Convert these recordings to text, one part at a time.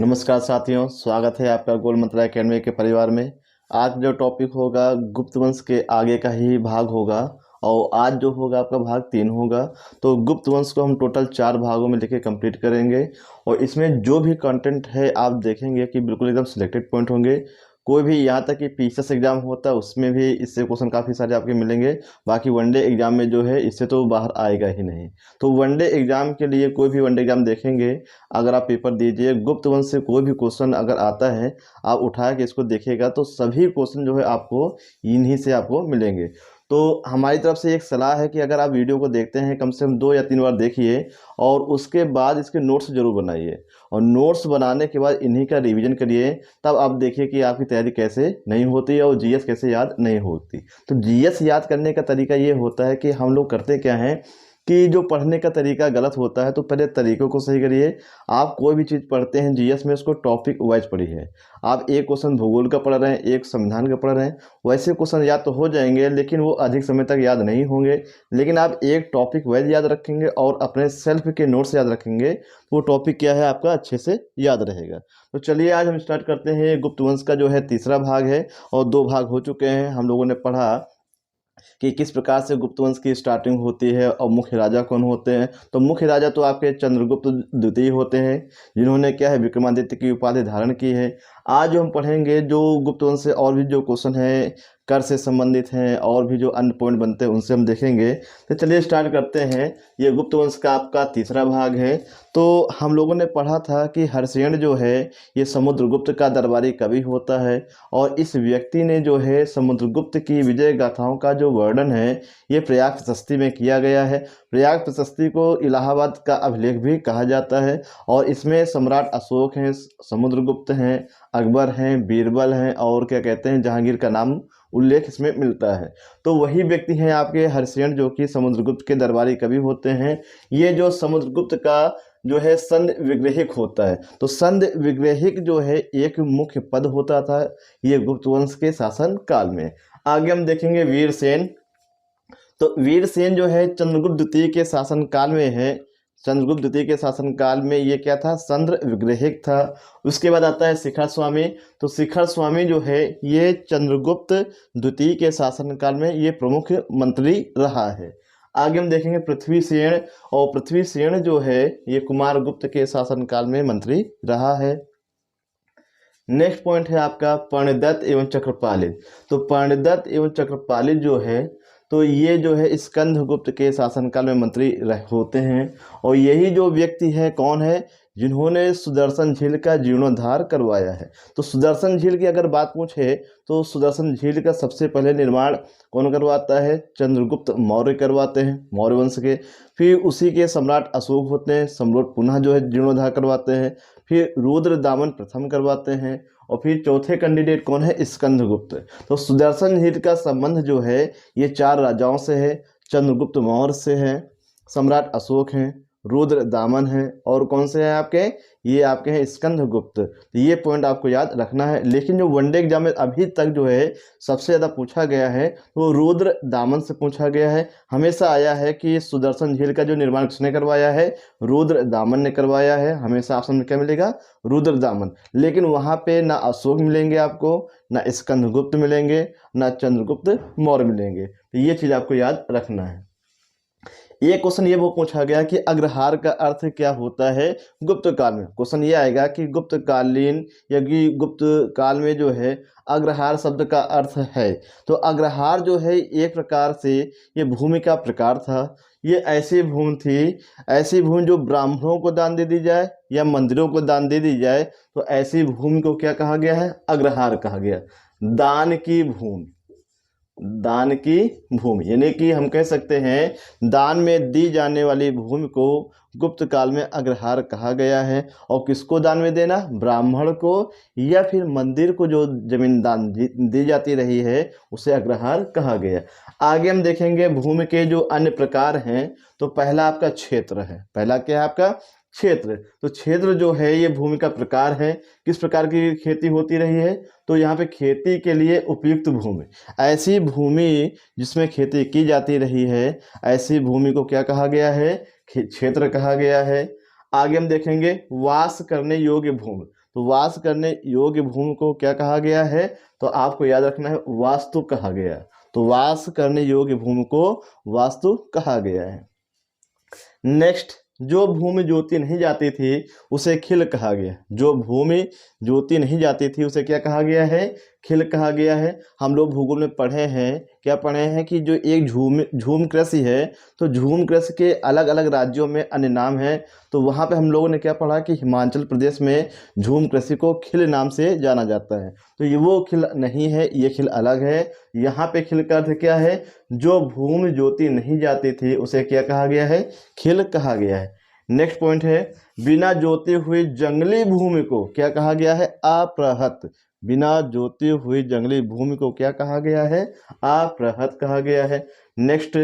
नमस्कार साथियों, स्वागत है आपका गोल मंत्रा एकेडमी के परिवार में। आज जो टॉपिक होगा गुप्त वंश के आगे का ही भाग होगा और आज जो होगा आपका भाग 3 होगा। तो गुप्त वंश को हम टोटल 4 भागों में लेके कंप्लीट करेंगे और इसमें जो भी कंटेंट है आप देखेंगे कि बिल्कुल एकदम सिलेक्टेड पॉइंट होंगे। कोई भी यहाँ तक कि पीसीएस एग्जाम होता है उसमें भी इससे क्वेश्चन काफ़ी सारे आपके मिलेंगे। बाकी वनडे एग्जाम में जो है इससे तो बाहर आएगा ही नहीं। तो वनडे एग्जाम के लिए कोई भी वनडे एग्जाम देखेंगे, अगर आप पेपर दीजिए गुप्त वंश से कोई भी क्वेश्चन अगर आता है, आप उठा के इसको देखिएगा तो सभी क्वेश्चन जो है आपको इन्हीं से आपको मिलेंगे। तो हमारी तरफ से एक सलाह है कि अगर आप वीडियो को देखते हैं कम से कम 2 या 3 बार देखिए और उसके बाद इसके नोट्स जरूर बनाइए और नोट्स बनाने के बाद इन्हीं का रिवीजन करिए। तब आप देखिए कि आपकी तैयारी कैसे नहीं होती है और जीएस कैसे याद नहीं होती। तो जीएस याद करने का तरीका ये होता है कि हम लोग करते क्या हैं कि जो पढ़ने का तरीका गलत होता है, तो पहले तरीकों को सही करिए। आप कोई भी चीज़ पढ़ते हैं जीएस में उसको टॉपिक वाइज पढ़िए। आप एक क्वेश्चन भूगोल का पढ़ रहे हैं, एक संविधान का पढ़ रहे हैं, वैसे क्वेश्चन याद तो हो जाएंगे लेकिन वो अधिक समय तक याद नहीं होंगे। लेकिन आप एक टॉपिक वाइज याद रखेंगे और अपने सेल्फ के नोट्स याद रखेंगे, वो टॉपिक क्या है आपका अच्छे से याद रहेगा। तो चलिए आज हम स्टार्ट करते हैं। गुप्त वंश का जो है तीसरा भाग है और 2 भाग हो चुके हैं। हम लोगों ने पढ़ा कि किस प्रकार से गुप्त वंश की स्टार्टिंग होती है और मुख्य राजा कौन होते हैं। तो मुख्य राजा तो आपके चंद्रगुप्त द्वितीय होते हैं, जिन्होंने क्या है विक्रमादित्य की उपाधि धारण की है। आज जो हम पढ़ेंगे जो गुप्त वंश से और भी जो क्वेश्चन है कर से संबंधित हैं और भी जो अन्य पॉइंट बनते हैं उनसे हम देखेंगे। तो चलिए स्टार्ट करते हैं। ये गुप्त वंश का आपका तीसरा भाग है। तो हम लोगों ने पढ़ा था कि हर्षेण जो है ये समुद्रगुप्त का दरबारी कवि होता है और इस व्यक्ति ने जो है समुद्रगुप्त की विजय गाथाओं का जो वर्णन है ये प्रयाग प्रशस्ति में किया गया है। प्रयाग प्रशस्ति को इलाहाबाद का अभिलेख भी कहा जाता है और इसमें सम्राट अशोक हैं, समुद्रगुप्त हैं, अकबर हैं, बीरबल हैं और क्या कहते हैं जहांगीर का नाम उल्लेख इसमें मिलता है। तो वही व्यक्ति हैं आपके हर्षेण जो कि समुद्रगुप्त के दरबारी कवि होते हैं। ये जो समुद्रगुप्त का जो है संध विग्रहिक होता है। तो संध विग्रहिक जो है एक मुख्य पद होता था ये गुप्त वंश के शासन काल में। आगे हम देखेंगे वीरसेन। तो वीरसेन जो है चंद्रगुप्त द्वितीय के शासन काल में है। चंद्रगुप्त द्वितीय के शासनकाल में ये क्या था, संध विग्रहिक था। उसके बाद आता है शिखर स्वामी। तो शिखर स्वामी जो है ये चंद्रगुप्त द्वितीय के शासनकाल में ये प्रमुख मंत्री रहा है। आगे हम देखेंगे पृथ्वीसेन। और पृथ्वीसेन जो है ये कुमारगुप्त के शासनकाल में मंत्री रहा है। नेक्स्ट पॉइंट है आपका पर्णदत्त एवं चक्रपालित। तो पर्णदत्त एवं चक्रपालित जो है तो ये जो है स्कंदगुप्त के शासनकाल में मंत्री होते हैं और यही जो व्यक्ति है कौन है, जिन्होंने सुदर्शन झील का जीर्णोद्धार करवाया है। तो सुदर्शन झील की अगर बात पूछे तो सुदर्शन झील का सबसे पहले निर्माण कौन करवाता है, चंद्रगुप्त मौर्य करवाते हैं, मौर्य वंश के। फिर उसी के सम्राट अशोक होते हैं, सम्राट पुनः जो है जीर्णोद्धार करवाते हैं। फिर रुद्रदामन प्रथम करवाते हैं और फिर चौथे कैंडिडेट कौन है, स्कंदगुप्त। तो सुदर्शन झील का संबंध जो है ये 4 राजाओं से है, चंद्रगुप्त मौर्य से है, सम्राट अशोक हैं, रुद्रदामन हैं और कौन से हैं आपके, ये आपके हैं स्कंदगुप्त। तो ये पॉइंट आपको याद रखना है। लेकिन जो वनडे एग्जाम में अभी तक जो है सबसे ज़्यादा पूछा गया है वो रुद्रदामन से पूछा गया है। हमेशा आया है कि सुदर्शन झील का जो निर्माण किसने करवाया है, रुद्रदामन ने करवाया है। हमेशा ऑप्शन में क्या मिलेगा, रुद्रदामन। लेकिन वहाँ पे ना अशोक मिलेंगे आपको, ना स्कंदगुप्त मिलेंगे, ना चंद्रगुप्त मौर्य मिलेंगे। तो ये चीज़ आपको याद रखना है। ये क्वेश्चन ये वो पूछा गया कि अग्रहार का अर्थ क्या होता है गुप्त काल में। क्वेश्चन ये आएगा कि गुप्त कालीन या कि गुप्त काल में जो है अग्रहार शब्द का अर्थ है। तो अग्रहार जो है एक प्रकार से ये भूमि का प्रकार था। ये ऐसी भूमि थी, ऐसी भूमि जो ब्राह्मणों को दान दे दी जाए या मंदिरों को दान दे दी जाए, तो ऐसी भूमि को क्या कहा गया है, अग्रहार कहा गया। दान की भूमि, दान की भूमि यानी कि हम कह सकते हैं दान में दी जाने वाली भूमि को गुप्त काल में अग्रहार कहा गया है। और किसको दान में देना, ब्राह्मण को या फिर मंदिर को जो जमीन दान दी जाती रही है उसे अग्रहार कहा गया। आगे हम देखेंगे भूमि के जो अन्य प्रकार हैं। तो पहला आपका क्षेत्र है। पहला क्या है आपका, क्षेत्र। तो क्षेत्र जो है ये भूमि का प्रकार है। किस प्रकार की खेती होती रही है, तो यहाँ पे खेती के लिए उपयुक्त भूमि, ऐसी भूमि जिसमें खेती की जाती रही है, ऐसी भूमि को क्या कहा गया है, क्षेत्र कहा गया है। आगे हम देखेंगे वास करने योग्य भूमि। तो वास करने योग्य भूमि को क्या कहा गया है? तो आपको याद रखना है वास्तु कहा गया। तो वास करने योग्य भूमि को वास्तु कहा गया है। नेक्स्ट, जो भूमि जोती नहीं जाती थी उसे खिल कहा गया। जो भूमि जोती नहीं जाती थी उसे क्या कहा गया है? खिल कहा गया है। हम लोग भूगोल में पढ़े हैं, क्या पढ़े हैं कि जो एक झूम कृषि है, तो झूम कृषि के अलग अलग राज्यों में अन्य नाम है। तो वहाँ पे हम लोगों ने क्या पढ़ा कि हिमाचल प्रदेश में झूम कृषि को खिल नाम से जाना जाता है। तो ये वो खिल नहीं है, ये खिल अलग है। यहाँ पे खिल का अर्थ क्या है? जो भूमि जोती नहीं जाती थी उसे क्या कहा गया है? खिल कहा गया है। नेक्स्ट पॉइंट है, बिना जोती हुई जंगली भूमि को क्या कहा गया है? अपृहत। बिना जोती हुई जंगली भूमि को क्या कहा गया है? अपृहत कहा गया है। नेक्स्ट,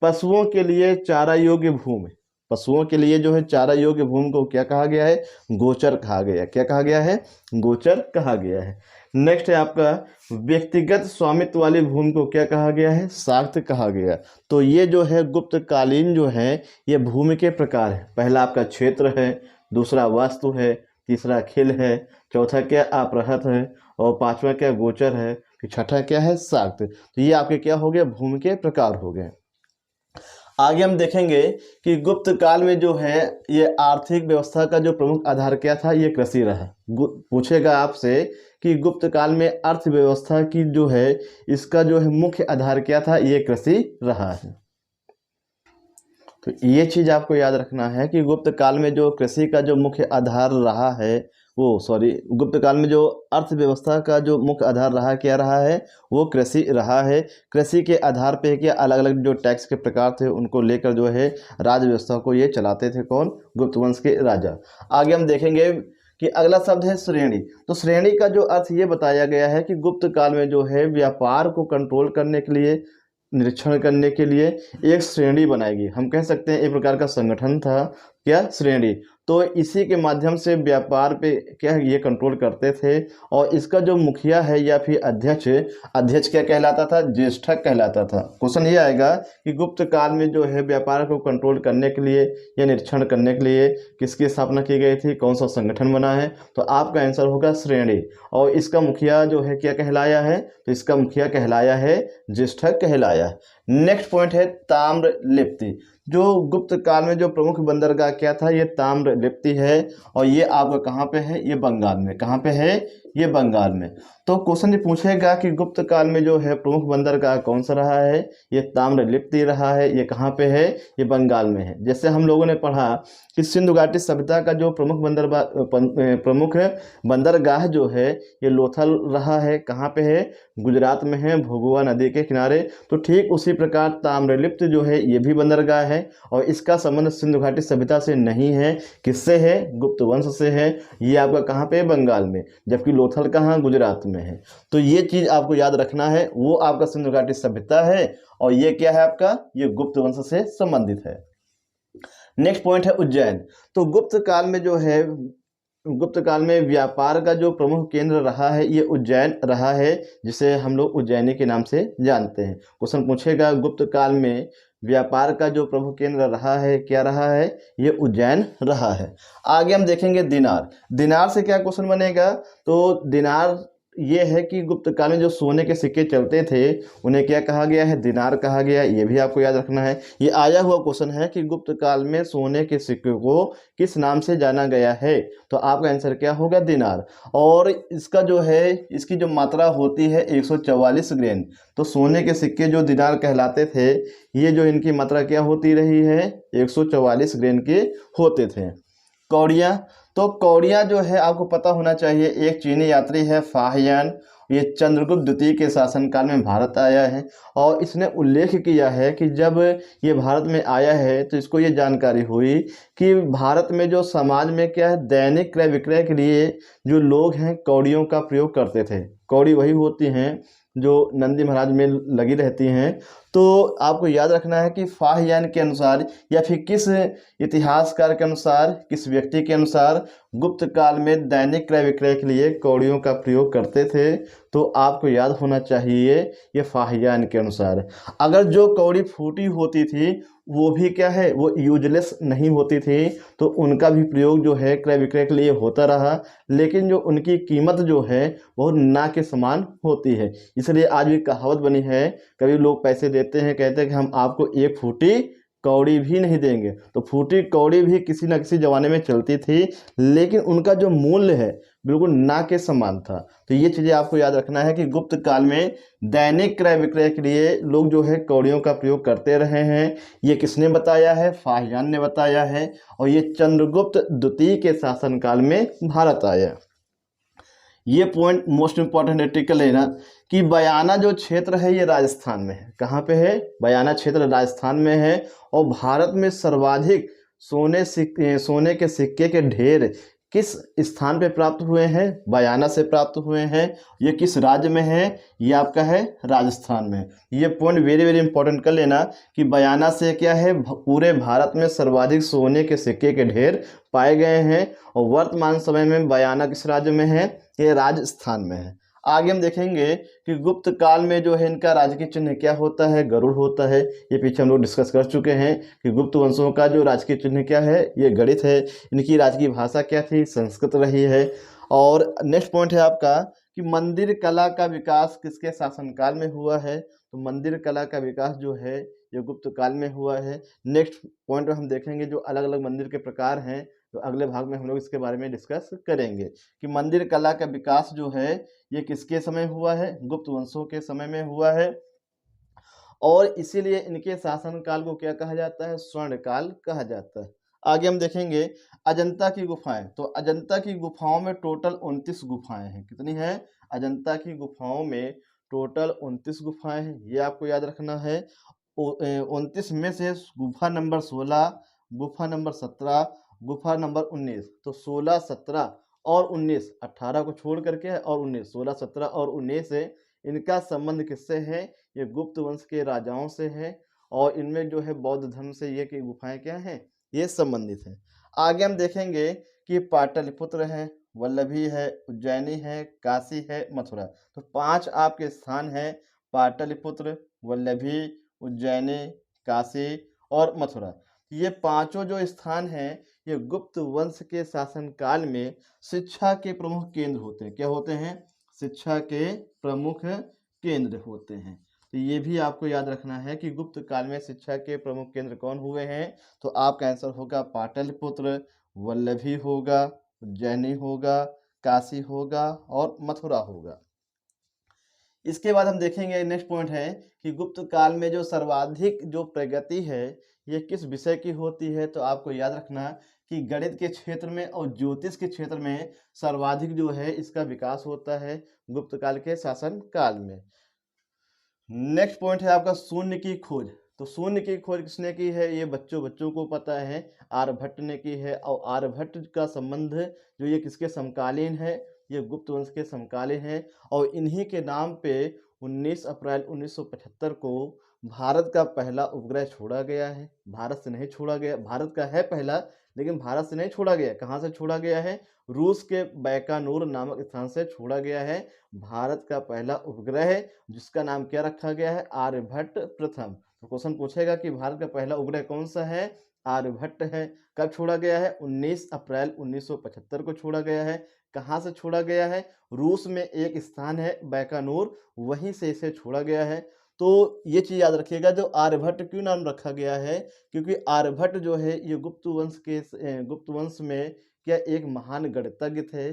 पशुओं के लिए चारा योग्य भूमि, पशुओं के लिए जो है चारा योग्य भूमि को क्या कहा गया है? गोचर कहा गया। क्या कहा गया है? गोचर कहा गया है। नेक्स्ट है आपका व्यक्तिगत स्वामित्व वाली भूमि को क्या कहा गया है? साक्त कहा गया। तो ये जो है गुप्तकालीन जो है ये भूमि के प्रकार है। पहला आपका क्षेत्र है, दूसरा वास्तु है, तीसरा खिल है, चौथा क्या? अपृहत है, और पांचवा क्या? गोचर है, फिर छठा क्या है? साक्त। तो ये आपके क्या हो गए? भूमि के प्रकार हो गए। आगे हम देखेंगे कि गुप्त काल में जो है ये आर्थिक व्यवस्था का जो प्रमुख आधार क्या था? ये कृषि रहा। पूछेगा आपसे कि गुप्त काल में अर्थव्यवस्था की जो है इसका जो है मुख्य आधार क्या था? ये कृषि रहा है। तो ये चीज़ आपको याद रखना है कि गुप्त काल में जो कृषि का जो मुख्य आधार रहा है गुप्त काल में जो अर्थव्यवस्था का जो मुख्य आधार रहा क्या रहा है? वो कृषि रहा है। कृषि के आधार पे क्या अलग अलग जो टैक्स के प्रकार थे उनको लेकर जो है राज व्यवस्था को ये चलाते थे। कौन? गुप्त वंश के राजा। आगे हम देखेंगे कि अगला शब्द है श्रेणी। तो श्रेणी का जो अर्थ ये बताया गया है कि गुप्त काल में जो है व्यापार को कंट्रोल करने के लिए, निरीक्षण करने के लिए एक श्रेणी बनाएगी। हम कह सकते हैं एक प्रकार का संगठन था, क्या? श्रेणी। तो इसी के माध्यम से व्यापार पे क्या ये कंट्रोल करते थे। और इसका जो मुखिया है या फिर अध्यक्ष, अध्यक्ष क्या कहलाता था? ज्येष्ठक कहलाता था। क्वेश्चन ये आएगा कि गुप्त काल में जो है व्यापार को कंट्रोल करने के लिए या निरीक्षण करने के लिए किसकी स्थापना की गई थी? कौन सा संगठन बना है? तो आपका आंसर होगा श्रेणी। और इसका मुखिया जो है क्या कहलाया है? तो इसका मुखिया कहलाया है ज्येष्ठक कहलाया है। नेक्स्ट पॉइंट है ताम्रलिप्ति। जो गुप्त काल में जो प्रमुख बंदरगाह क्या था? ये ताम्रलिप्ति है। और ये आपका कहाँ पे है? ये बंगाल में। कहाँ पे है? ये बंगाल में। तो क्वेश्चन ये पूछेगा कि गुप्त काल में जो है प्रमुख बंदरगाह कौन सा रहा है? ये ताम्रलिप्ति रहा है। ये कहाँ पे है? ये बंगाल में है। जैसे हम लोगों ने पढ़ा कि सिंधु घाटी सभ्यता का जो प्रमुख बंदरगाह जो है ये लोथल रहा है। कहाँ पे है? गुजरात में है, भोगवा नदी के किनारे। तो ठीक उसी प्रकार ताम्रलिप्त जो है ये भी बंदरगाह है। और इसका संबंध सिंधु घाटी सभ्यता से नहीं है। किससे है? गुप्त वंश से है। ये आपका कहाँ पे? बंगाल में। जबकि लोथल कहाँ? गुजरात में है। तो ये चीज़ आपको याद रखना है। वो आपका सिंधु घाटी सभ्यता है और ये क्या है आपका? ये गुप्त वंश से संबंधित है। नेक्स्ट पॉइंट है उज्जैन। तो गुप्त काल में जो है, गुप्त काल में व्यापार का जो प्रमुख केंद्र रहा है ये उज्जैन रहा है, जिसे हम लोग उज्जैनी के नाम से जानते हैं। क्वेश्चन पूछेगा गुप्त काल में व्यापार का जो प्रमुख केंद्र रहा है क्या रहा है? ये उज्जैन रहा है। आगे हम देखेंगे दिनार। दिनार से क्या क्वेश्चन बनेगा? तो दिनार ये है कि गुप्त काल में जो सोने के सिक्के चलते थे उन्हें क्या कहा गया है? दिनार कहा गया। ये भी आपको याद रखना है। ये आया हुआ क्वेश्चन है कि गुप्त काल में सोने के सिक्के को किस नाम से जाना गया है? तो आपका आंसर क्या होगा? दिनार। और इसका जो है, इसकी जो मात्रा होती है 144 ग्रेन। तो सोने के सिक्के जो दिनार कहलाते थे ये जो इनकी मात्रा क्या होती रही है? 144 ग्रेन के होते थे। कौड़ियाँ। तो कौड़ियाँ जो है आपको पता होना चाहिए, एक चीनी यात्री है फाहियान। ये चंद्रगुप्त द्वितीय के शासनकाल में भारत आया है और इसने उल्लेख किया है कि जब ये भारत में आया है तो इसको ये जानकारी हुई कि भारत में जो समाज में क्या है, दैनिक क्रय विक्रय के लिए जो लोग हैं कौड़ियों का प्रयोग करते थे। कौड़ी वही होती हैं जो नंदी महाराज में लगी रहती हैं। तो आपको याद रखना है कि फाहियान के अनुसार या फिर किस इतिहासकार के अनुसार, किस व्यक्ति के अनुसार गुप्त काल में दैनिक क्रय विक्रय के लिए कौड़ियों का प्रयोग करते थे। तो आपको याद होना चाहिए ये फाहियान के अनुसार। अगर जो कौड़ी फूटी होती थी वो भी क्या है, वो यूजलेस नहीं होती थी, तो उनका भी प्रयोग जो है क्रय विक्रय के लिए होता रहा, लेकिन जो उनकी कीमत जो है वो ना के समान होती है। इसलिए आज भी कहावत बनी है, कभी लोग पैसे देते हैं, कहते हैं कि हम आपको एक फूटी कौड़ी भी नहीं देंगे। तो फूटी कौड़ी भी किसी न किसी जमाने में चलती थी, लेकिन उनका जो मूल्य है बिल्कुल ना के समान था। तो ये चीज़ें आपको याद रखना है कि गुप्त काल में दैनिक क्रय विक्रय के लिए लोग जो है कौड़ियों का प्रयोग करते रहे हैं। ये किसने बताया है? फाहियान ने बताया है, और ये चंद्रगुप्त द्वितीय के शासनकाल में भारत आया। ये पॉइंट मोस्ट इंपॉर्टेंट है, टिक कर लेना कि बयाना जो क्षेत्र है ये राजस्थान में है। कहाँ पे है? बयाना क्षेत्र राजस्थान में है। और भारत में सर्वाधिक सोने के सिक्के के ढेर किस स्थान पे प्राप्त हुए हैं? बयाना से प्राप्त हुए हैं। ये किस राज्य में है? ये आपका है राजस्थान में। ये पॉइंट वेरी वेरी इंपॉर्टेंट कर लेना कि बयाना से क्या है, पूरे भारत में सर्वाधिक सोने के सिक्के के ढेर पाए गए हैं। और वर्तमान समय में बयाना किस राज्य में है? ये राजस्थान में है। आगे हम देखेंगे कि गुप्त काल में जो है इनका राजकीय चिन्ह क्या होता है? गरुड़ होता है। ये पीछे हम लोग डिस्कस कर चुके हैं कि गुप्त वंशों का जो राजकीय चिन्ह क्या है? ये गणित है। इनकी राजकीय भाषा क्या थी? संस्कृत रही है। और नेक्स्ट पॉइंट है आपका कि मंदिर कला का विकास किसके शासनकाल में हुआ है? तो मंदिर कला का विकास जो है ये गुप्त काल में हुआ है। नेक्स्ट पॉइंट में हम देखेंगे जो अलग अलग मंदिर के प्रकार हैं, तो अगले भाग में हम लोग इसके बारे में डिस्कस करेंगे कि मंदिर कला का विकास जो है ये किसके समय हुआ है? गुप्त वंशों के समय में हुआ है। और इसीलिए इनके शासनकाल को क्या कहा जाता है? स्वर्ण काल कहा जाता है। आगे हम देखेंगे अजंता की गुफाएं। तो अजंता की गुफाओं में टोटल 29 गुफाएं हैं। कितनी हैं? अजंता की गुफाओं में टोटल 29 गुफाएं हैं। ये आपको याद रखना है। 29 में से गुफा नंबर 16, गुफा नंबर 17, गुफा नंबर 19, तो 16, 17 और 19, 18 को छोड़ करके है, और 19, 16, 17 और 19 से इनका संबंध किससे है? ये गुप्त वंश के राजाओं से है। और इनमें जो है बौद्ध धर्म से ये की गुफाएं क्या हैं? ये संबंधित हैं। आगे हम देखेंगे कि पाटलिपुत्र है, वल्लभी है, उज्जैनी है, काशी है, मथुरा। तो 5 आपके स्थान हैं, पाटलिपुत्र, वल्लभी, उज्जैनी, काशी और मथुरा। ये पांचों जो स्थान हैं ये गुप्त वंश के शासनकाल में शिक्षा के प्रमुख केंद्र होते हैं। क्या होते हैं? शिक्षा के प्रमुख केंद्र होते हैं। तो ये भी आपको याद रखना है कि गुप्त काल में शिक्षा के प्रमुख केंद्र कौन हुए हैं? तो आपका आंसर होगा पाटलिपुत्र, वल्लभी होगा, उज्जैनी होगा, काशी होगा और मथुरा होगा। इसके बाद हम देखेंगे नेक्स्ट पॉइंट है कि गुप्त काल में जो सर्वाधिक जो प्रगति है ये किस विषय की होती है? तो आपको याद रखना कि गणित के क्षेत्र में और ज्योतिष के क्षेत्र में सर्वाधिक जो है इसका विकास होता है गुप्त काल के शासन काल में। नेक्स्ट पॉइंट है आपका शून्य की खोज। तो शून्य की खोज किसने की है? ये बच्चों को पता है, आर्यभट्ट ने की है। और आर्यभट्ट का संबंध जो ये किसके समकालीन है? ये गुप्त वंश के समकालीन है। और इन्हीं के नाम पे 19 अप्रैल 1975 को भारत का पहला उपग्रह छोड़ा गया है। भारत से नहीं छोड़ा गया, भारत का है पहला, लेकिन भारत से नहीं छोड़ा गया। कहाँ से छोड़ा गया है? रूस के बैकानूर नामक स्थान से छोड़ा गया है भारत का पहला उपग्रह, जिसका नाम क्या रखा गया है? आर्यभट्ट प्रथम। तो क्वेश्चन पूछेगा कि भारत का पहला उपग्रह कौन सा है? आर्यभट्ट है। कब छोड़ा गया है? 19 अप्रैल 1975 को छोड़ा गया है। कहाँ से छोड़ा गया है? रूस में एक स्थान है बैकानूर, वहीं से इसे छोड़ा गया है। तो ये चीज़ याद रखिएगा, जो आर्यभट्ट क्यों नाम रखा गया है? क्योंकि आर्यभट्ट जो है ये गुप्त वंश में क्या एक महान गणितज्ञ थे,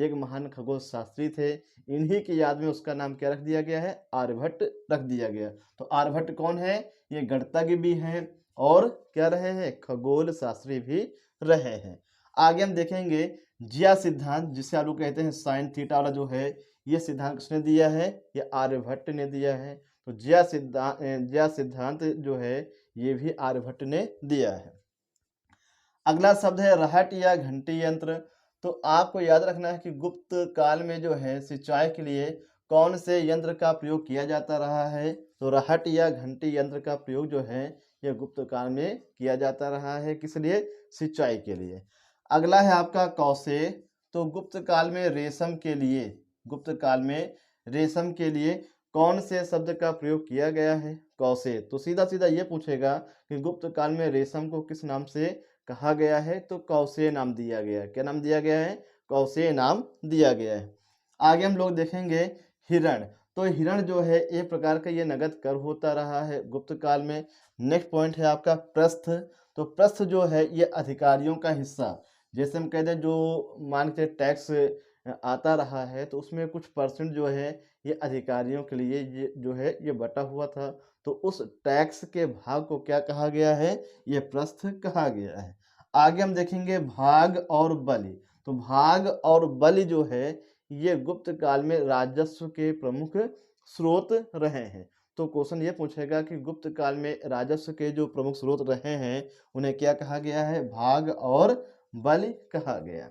एक महान खगोल शास्त्री थे। इन्हीं की याद में उसका नाम क्या रख दिया गया है? आर्यभट्ट रख दिया गया। तो आर्यभट्ट कौन है? ये गणितज्ञ भी हैं और क्या रहे हैं? खगोल शास्त्री भी रहे हैं। आगे हम देखेंगे जिया सिद्धांत, जिसे आप लोग कहते हैं साइन थीटा वाला जो है, ये सिद्धांत किसने दिया है? ये आर्यभट्ट ने दिया है। तो जिया सिद्धांत जो है ये भी आर्यभट्ट ने दिया है। अगला शब्द है रहट या घंटी यंत्र। तो आपको याद रखना है कि गुप्त काल में जो है सिंचाई के लिए कौन से यंत्र का प्रयोग किया जाता रहा है? तो रहट या घंटी यंत्र का प्रयोग जो है ये गुप्त काल में किया जाता रहा है। किस लिए? सिंचाई के लिए। अगला है आपका कौसे। तो गुप्त काल में रेशम के लिए, गुप्त काल में रेशम के लिए कौन से शब्द का प्रयोग किया गया है? कौसे। तो सीधा सीधा ये पूछेगा कि गुप्त काल में रेशम को किस नाम से कहा गया है? तो कौसे नाम दिया गया है। क्या नाम दिया गया है? कौसे नाम दिया गया है। आगे हम लोग देखेंगे हिरण। तो हिरण जो है एक प्रकार का ये नगद कर होता रहा है गुप्त काल में। नेक्स्ट पॉइंट है आपका प्रस्थ। तो प्रस्थ जो है ये अधिकारियों का हिस्सा, जैसे हम कहते हैं जो मान के टैक्स आता रहा है तो उसमें कुछ परसेंट जो है ये अधिकारियों के लिए ये जो है ये बटा हुआ था। तो उस टैक्स के भाग को क्या कहा गया है? ये प्रस्थ कहा गया है। आगे हम देखेंगे भाग और बलि। तो भाग और बलि जो है ये गुप्त काल में राजस्व के प्रमुख स्रोत रहे हैं। तो क्वेश्चन ये पूछेगा कि गुप्त काल में राजस्व के जो प्रमुख स्रोत रहे हैं उन्हें क्या कहा गया है? भाग और बलि कहा गया।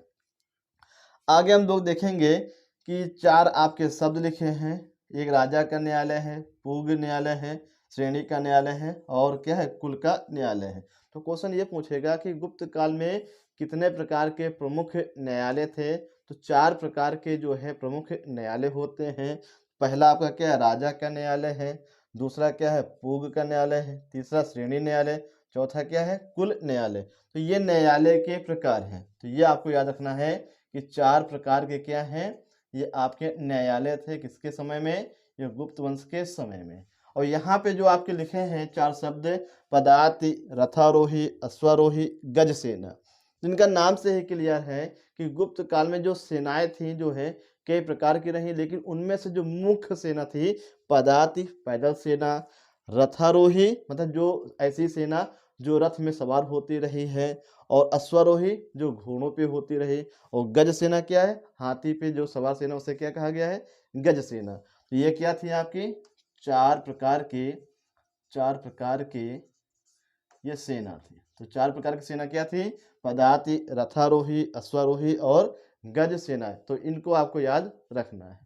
आगे हम लोग देखेंगे कि 4 आपके शब्द लिखे हैं। एक राजा का न्यायालय है, पूर्व न्यायालय है, श्रेणी का न्यायालय है और क्या है? कुल का न्यायालय है। तो क्वेश्चन ये पूछेगा कि गुप्त काल में कितने प्रकार के प्रमुख न्यायालय थे? तो 4 प्रकार के जो है प्रमुख न्यायालय होते हैं। पहला आपका क्या है? राजा का न्यायालय है। दूसरा क्या है? पूर्व का न्यायालय है। तीसरा श्रेणी न्यायालय। चौथा क्या है? कुल न्यायालय। तो ये न्यायालय के प्रकार हैं। तो ये आपको याद रखना है कि 4 प्रकार के क्या हैं? ये आपके न्यायालय थे। किसके समय में? ये गुप्त वंश के समय में। और यहाँ पे जो आपके लिखे हैं 4 शब्द, पदाति, रथारोही, अश्वारोही, गजसेना। तो इनका नाम से ही क्लियर है कि गुप्त काल में जो सेनाएं थी जो है कई प्रकार की रही, लेकिन उनमें से जो मुख्य सेना थी पदाति पैदल सेना, रथारोही मतलब जो ऐसी सेना जो रथ में सवार होती रही है, और अश्वारोही जो घोड़ों पे होती रही, और गज सेना क्या है? हाथी पे जो सवार सेना, उसे क्या कहा गया है? गज सेना। तो ये क्या थी आपकी? 4 प्रकार के 4 प्रकार के ये सेना थी। तो 4 प्रकार की सेना क्या थी? पदाति, रथारोही, अश्वारोही और गज सेना। तो इनको आपको याद रखना है।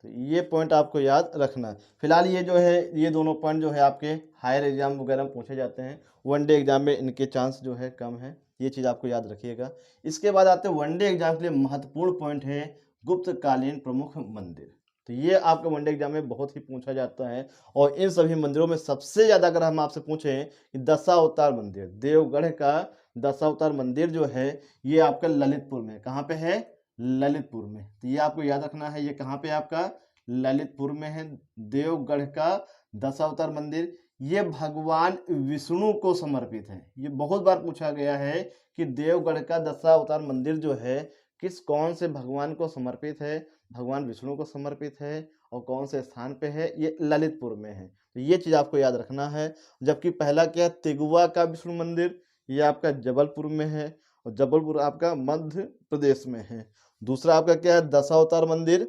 तो ये पॉइंट आपको याद रखना है। फिलहाल ये जो है ये दोनों पॉइंट जो है आपके हायर एग्जाम वगैरह में पूछे जाते हैं। वनडे एग्जाम में इनके चांस जो है कम है। ये चीज़ आपको याद रखिएगा। इसके बाद आते हैं वनडे एग्जाम के लिए महत्वपूर्ण पॉइंट है गुप्तकालीन प्रमुख मंदिर। तो ये आपका वनडे एग्जाम में बहुत ही पूछा जाता है। और इन सभी मंदिरों में सबसे ज़्यादा अगर हम आपसे पूछें कि दशावतार मंदिर, देवगढ़ का दशावतार मंदिर जो है ये आपका ललितपुर में, कहाँ पे है? ललितपुर में। तो ये आपको याद रखना है। ये कहाँ पे आपका? ललितपुर में है। देवगढ़ का दशावतार मंदिर ये भगवान विष्णु को समर्पित है। ये बहुत बार पूछा गया है कि देवगढ़ का दशावतार मंदिर जो है किस कौन से भगवान को समर्पित है? भगवान विष्णु को समर्पित है। और कौन से स्थान पे है? ये ललितपुर में है। तो ये चीज़ आपको याद रखना है। जबकि पहला क्या है? तिगुआ का विष्णु मंदिर, ये आपका जबलपुर में है। और जबलपुर आपका मध्य प्रदेश में है। दूसरा आपका क्या है? दशावतार मंदिर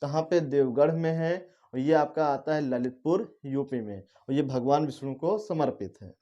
कहाँ पे? देवगढ़ में है। और ये आपका आता है ललितपुर यूपी में। और ये भगवान विष्णु को समर्पित है।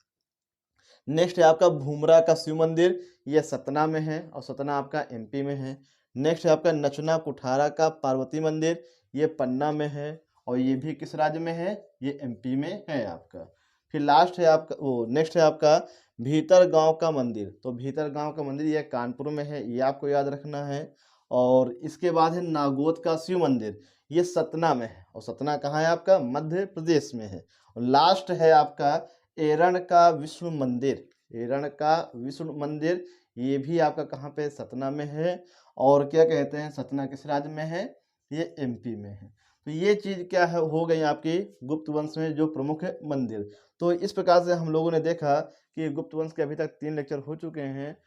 नेक्स्ट है आपका भूमरा का शिव मंदिर, ये सतना में है और सतना आपका एमपी में है। नेक्स्ट है आपका नचना कुठारा का पार्वती मंदिर, ये पन्ना में है। और ये भी किस राज्य में है? ये एमपी में है आपका। फिर लास्ट है आपका नेक्स्ट है आपका भीतर गांव का मंदिर। तो भीतर गांव का मंदिर ये कानपुर में है, ये आपको याद रखना है। और इसके बाद है नागौद का शिव मंदिर, ये सतना में है। और सतना कहाँ है आपका? मध्य प्रदेश में है। और लास्ट है आपका एरण का विष्णु मंदिर, एरण का विष्णु मंदिर ये भी आपका कहाँ पे? सतना में है। और क्या कहते हैं सतना किस राज्य में है? ये एमपी में है। तो ये चीज़ क्या है हो गई आपकी गुप्त वंश में जो प्रमुख मंदिर। तो इस प्रकार से हम लोगों ने देखा कि गुप्त वंश के अभी तक 3 लेक्चर हो चुके हैं।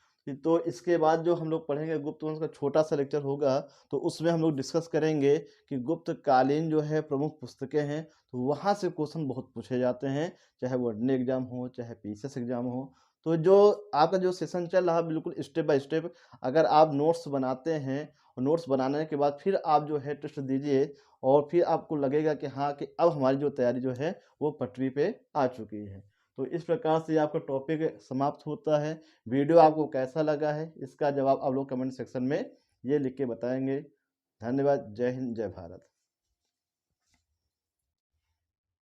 तो इसके बाद जो हम लोग पढ़ेंगे गुप्त वंश का छोटा सा लेक्चर होगा, तो उसमें हम लोग डिस्कस करेंगे कि गुप्त कालीन जो है प्रमुख पुस्तकें हैं, तो वहाँ से क्वेश्चन बहुत पूछे जाते हैं, चाहे वो अडनी एग्जाम हो चाहे पीसीएस एग्जाम हो। तो जो आपका जो सेशन चल रहा है बिल्कुल स्टेप बाय स्टेप, अगर आप नोट्स बनाते हैं और नोट्स बनाने के बाद फिर आप जो है टेस्ट दीजिए, और फिर आपको लगेगा कि हाँ कि अब हमारी जो तैयारी जो है वो पटरी पे आ चुकी है। तो इस प्रकार से आपका टॉपिक समाप्त होता है। वीडियो आपको कैसा लगा है इसका जवाब आप लोग कमेंट सेक्शन में ये लिख के बताएंगे। धन्यवाद। जय हिंद, जय भारत।